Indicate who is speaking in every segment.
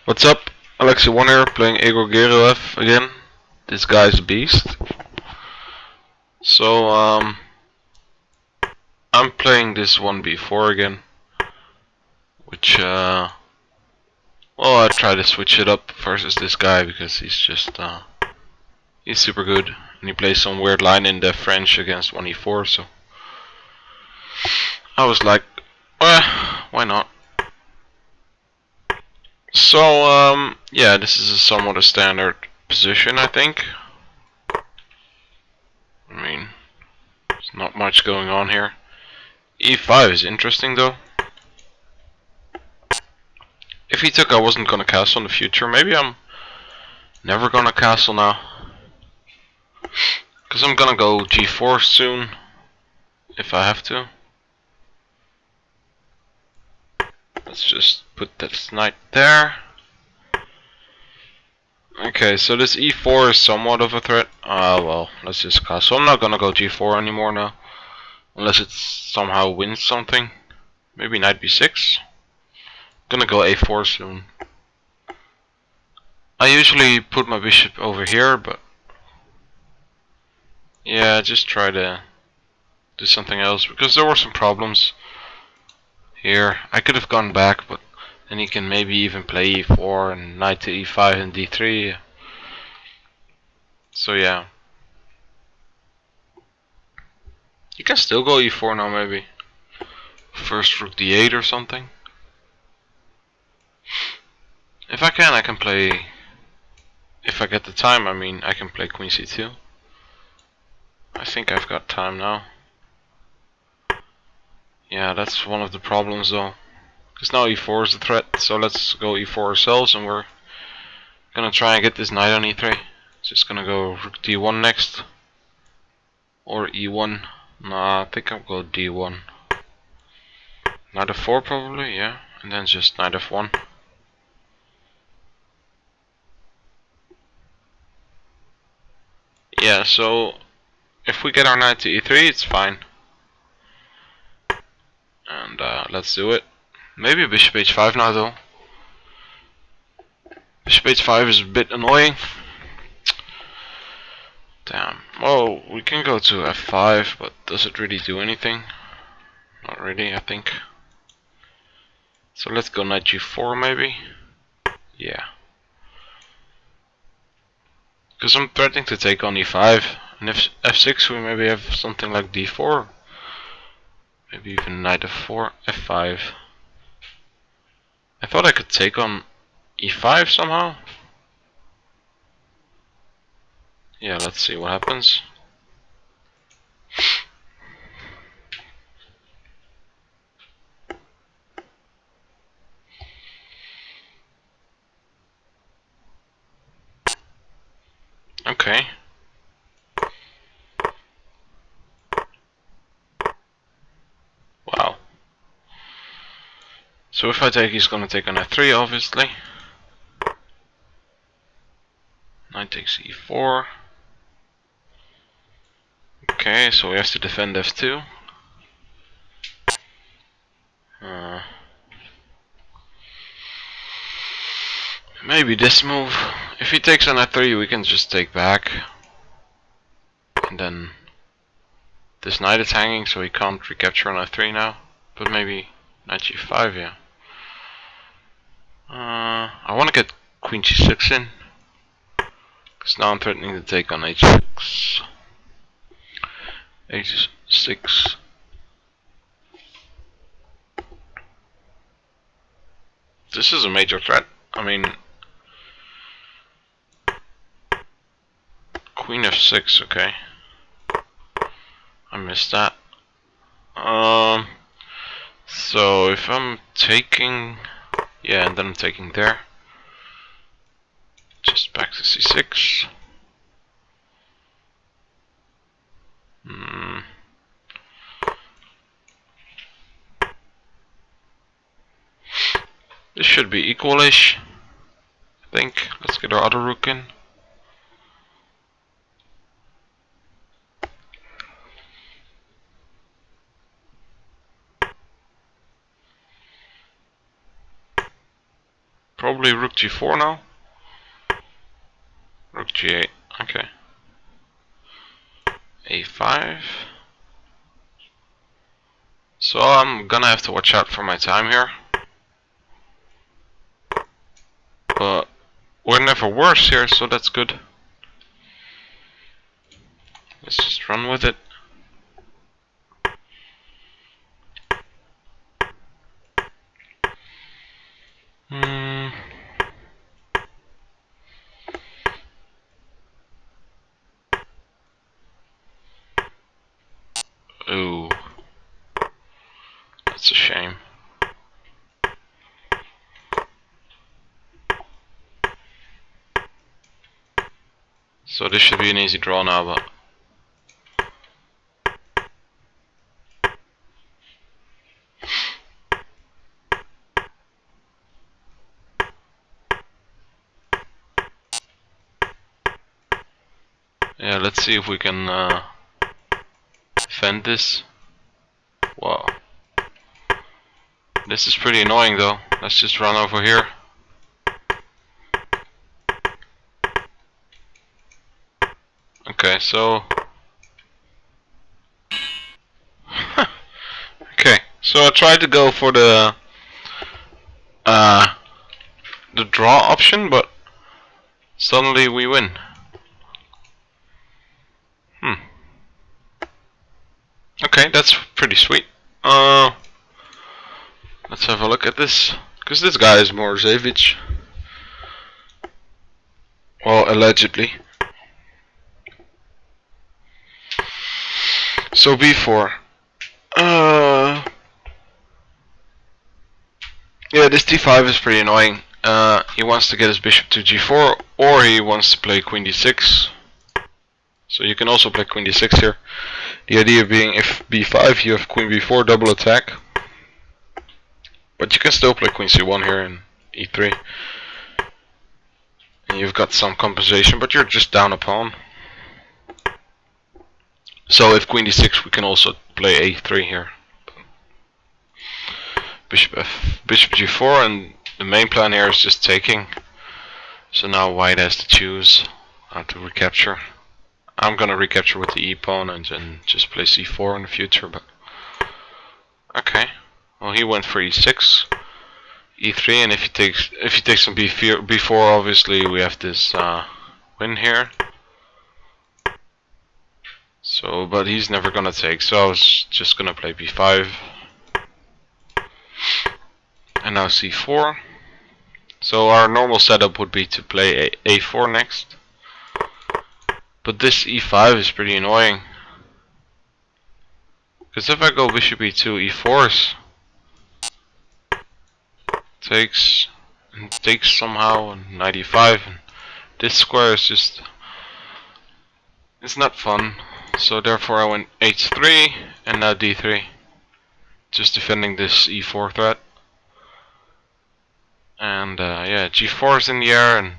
Speaker 1: What's up? alexy1 here, playing EgorGeroev again. This guy's a beast. So, I'm playing this 1v4 again. Which, well, I try to switch it up versus this guy because he's just, he's super good. And he plays some weird line in the French against 1e4, so I was like, why not? So, yeah, this is somewhat a standard position, I think. I mean, there's not much going on here. E5 is interesting though. If he took, I wasn't gonna castle in the future. Maybe I'm never gonna castle now. Because I'm gonna go G4 soon. If I have to. Let's just put this knight there. Okay, so this E4 is somewhat of a threat. Well, let's just castle. I'm not gonna go G4 anymore now. Unless it somehow wins something. Maybe knight B6. Gonna go A4 soon. I usually put my bishop over here, but yeah, just try to do something else because there were some problems here. I could have gone back, but then he can maybe even play E4 and knight to E5 and D3. So yeah, you can still go E4 now maybe. First rook D8 or something. If I can play. If I get the time, I mean, I can play Queen C2. I think I've got time now. Yeah, that's one of the problems though. Because now E4 is the threat, so let's go E4 ourselves and we're gonna try and get this knight on E3. Just gonna go rook D1 next. Or E1. Nah, I think I'll go D1. Knight F4 probably, yeah. And then just knight F1. Yeah, so if we get our knight to E3, it's fine. And let's do it. Maybe bishop H5 now though. Bishop H5 is a bit annoying. Damn. Oh, we can go to F5, but does it really do anything? Not really, I think. So let's go knight G4 maybe. Yeah. Because I'm threatening to take on E5. And if F6 we maybe have something like D4. Maybe even knight F4, F5. I thought I could take on E5 somehow. Yeah, let's see what happens. Okay. Wow. So if I take, he's gonna take on F3 obviously. Knight takes E4. Okay, so we have to defend F2. Maybe this move. If he takes on F3 we can just take back. And then this knight is hanging so he can't recapture on F3 now. But maybe knight G5, yeah. I want to get Queen G6 in. Because now I'm threatening to take on H6. H6. This is a major threat. I mean, Queen F6, okay. I missed that. So if I'm taking, yeah, and then I'm taking there. Just back to C6. This should be equalish, I think. Let's get our other rook in. Probably rook g4 now. Rook g8. Okay. a5. So I'm gonna have to watch out for my time here. But we're never worse here, so that's good. Let's just run with it. Ooh. That's a shame. So this should be an easy draw now, but yeah, let's see if we can defend this. Wow. This is pretty annoying though. Let's just run over here. Okay, so okay, so I tried to go for the draw option, but suddenly we win. Okay, that's pretty sweet. Let's have a look at this, because this guy is Morozevich. Well, allegedly. So b4. Yeah, this d5 is pretty annoying. He wants to get his bishop to g4, or he wants to play queen d6. So you can also play queen d6 here. The idea being, if b5 you have queen b4 double attack. But you can still play queen c1 here and e3. And you've got some compensation, but you're just down a pawn. So if queen d6 we can also play a3 here. Bishop g4, and the main plan here is just taking. So now white has to choose how to recapture. I'm gonna recapture with the e pawn and then just play c4 in the future, but okay. Well, he went for e6, e3, and if he takes some b4, obviously we have this win here. So, but he's never gonna take, so I was just gonna play b5. And now c4. So our normal setup would be to play a4 next. But this e5 is pretty annoying. Because if I go bishop e2, e4 takes somehow, and knight e5. And this square is just, it's not fun. So therefore I went h3 and now d3. Just defending this e4 threat. And yeah, g4 is in the air, and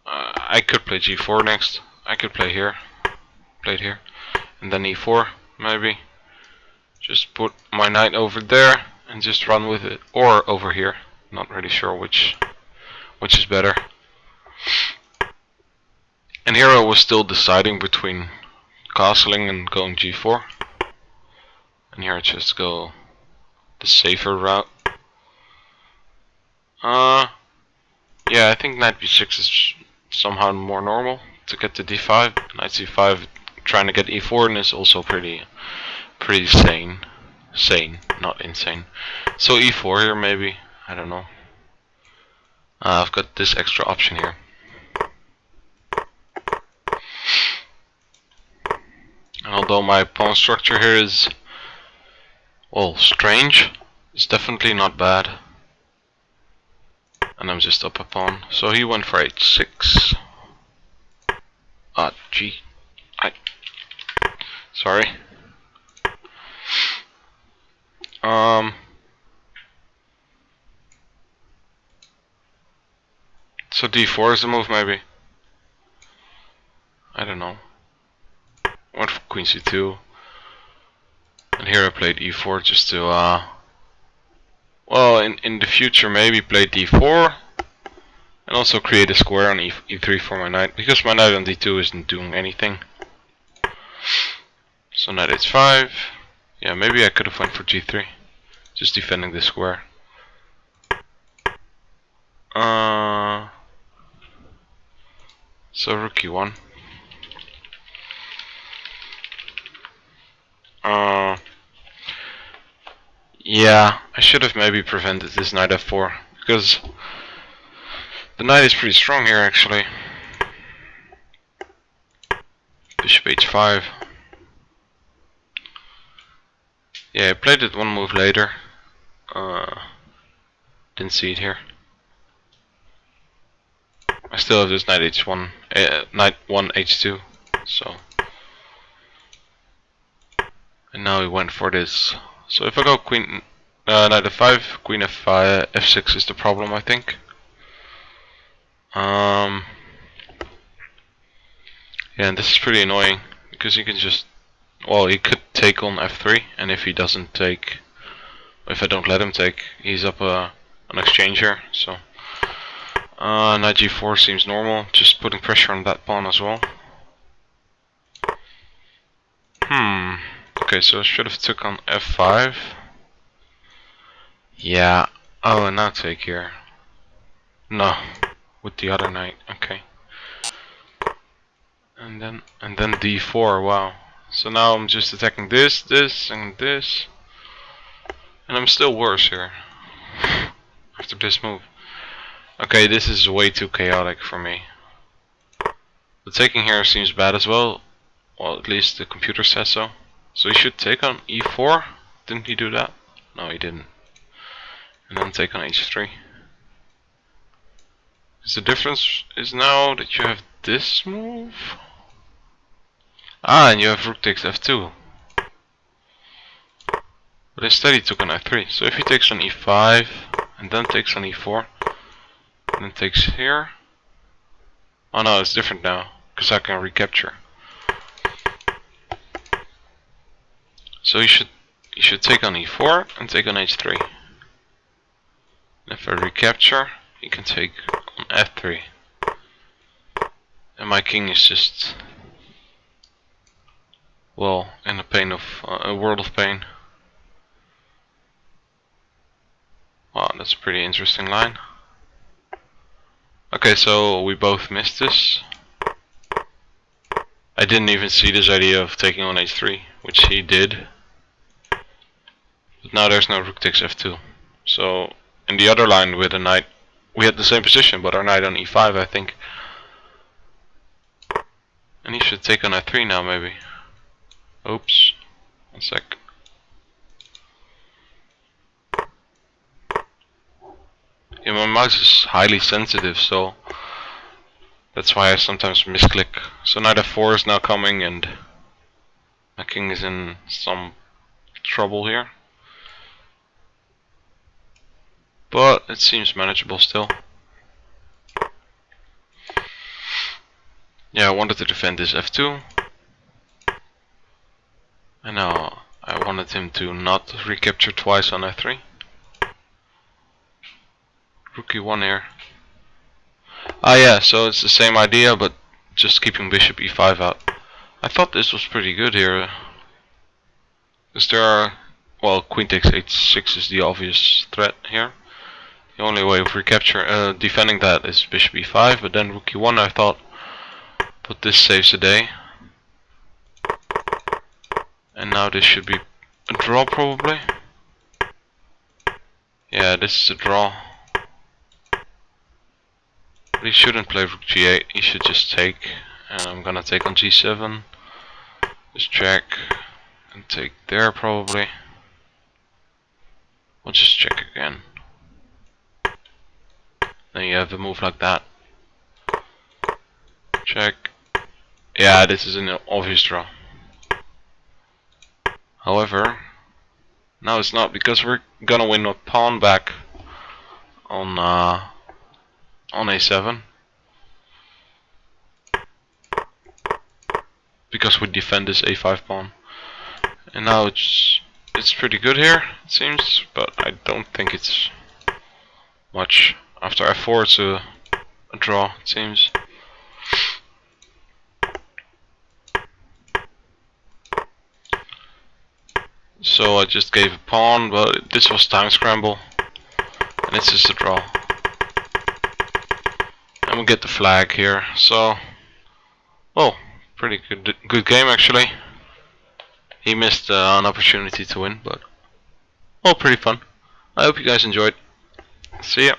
Speaker 1: I could play g4 next. I could play here, play it here, and then e4 maybe. Just put my knight over there and just run with it, or over here. Not really sure which is better. And here I was still deciding between castling and going g4. And here I just go the safer route. Yeah, I think knight b6 is somehow more normal to get to d5. Knight c5 trying to get e4 and is also pretty sane. Sane, not insane. So e4 here maybe, I don't know. I've got this extra option here. And although my pawn structure here is, well, strange, it's definitely not bad. And I'm just up a pawn. So he went for h6. Sorry. So d4 is the move maybe. I don't know. Went for queen c2. And here I played e4 just to Well, in the future maybe play d4 and also create a square on e3 for my knight, because my knight on d2 isn't doing anything. So knight h5. Yeah, maybe I could have went for g3, just defending the square. So rook e1. Yeah, I should have maybe prevented this knight f4, because the knight is pretty strong here actually. Bishop h5. Yeah, I played it one move later. Didn't see it here. I still have this knight h1, knight 1 h2. So, and now he went for this. So if I go queen, knight f5, queen f5, f6 is the problem, I think. Yeah, and this is pretty annoying because he can just, well, he could take on f3, and if he doesn't take, if I don't let him take, he's up an exchange here. So knight g4 seems normal, just putting pressure on that pawn as well. Okay, so I should have took on f5. Yeah. Oh, and now take here. No, with the other knight. Okay. And then d4. Wow. So now I'm just attacking this, this, and this, and I'm still worse here after this move. Okay, this is way too chaotic for me. The taking here seems bad as well. Well, at least the computer says so. So he should take on e4. Didn't he do that? No, he didn't. And then take on h3. The difference is now that you have this move. Ah, and you have rook takes f2. But instead he took on f3. So if he takes on e5 and then takes on e4 and then takes here. Oh no, it's different now because I can recapture. So you should take on e4 and take on h3. And if I recapture, he can take on f3. And my king is just, well, in a world of pain. Wow, that's a pretty interesting line. Okay, so we both missed this. I didn't even see this idea of taking on h3, which he did. But now there's no rook takes f2. So in the other line with a knight, we had the same position, but our knight on e5, I think. And he should take on f3 now, maybe. Oops. One sec. Yeah, my mouse is highly sensitive, so that's why I sometimes misclick. So knight f4 is now coming, and my king is in some trouble here. But it seems manageable still. Yeah, I wanted to defend this f2. And now I wanted him to not recapture twice on f3. Rook e1 here. Ah yeah, so it's the same idea, but just keeping bishop e5 out. I thought this was pretty good here. Because there are, well, queen takes h6 is the obvious threat here. The only way of recapture, defending that is bishop e5, but then rook e1 I thought, but this saves the day. And now this should be a draw probably. Yeah, this is a draw. But he shouldn't play rook g8, he should just take. And I'm gonna take on g7. Just check. And take there probably. We'll just check again. Then you have a move like that. Check. Yeah, this is an obvious draw. However, now it's not, because we're gonna win a pawn back on a7. Because we defend this a5 pawn. And now it's it's pretty good here, it seems, but I don't think it's much. After f4 it's a draw, it seems. So I just gave a pawn, but this was time scramble, and it's just a draw. And we get the flag here, so oh, pretty good game actually. He missed an opportunity to win, but oh, pretty fun. I hope you guys enjoyed. See ya.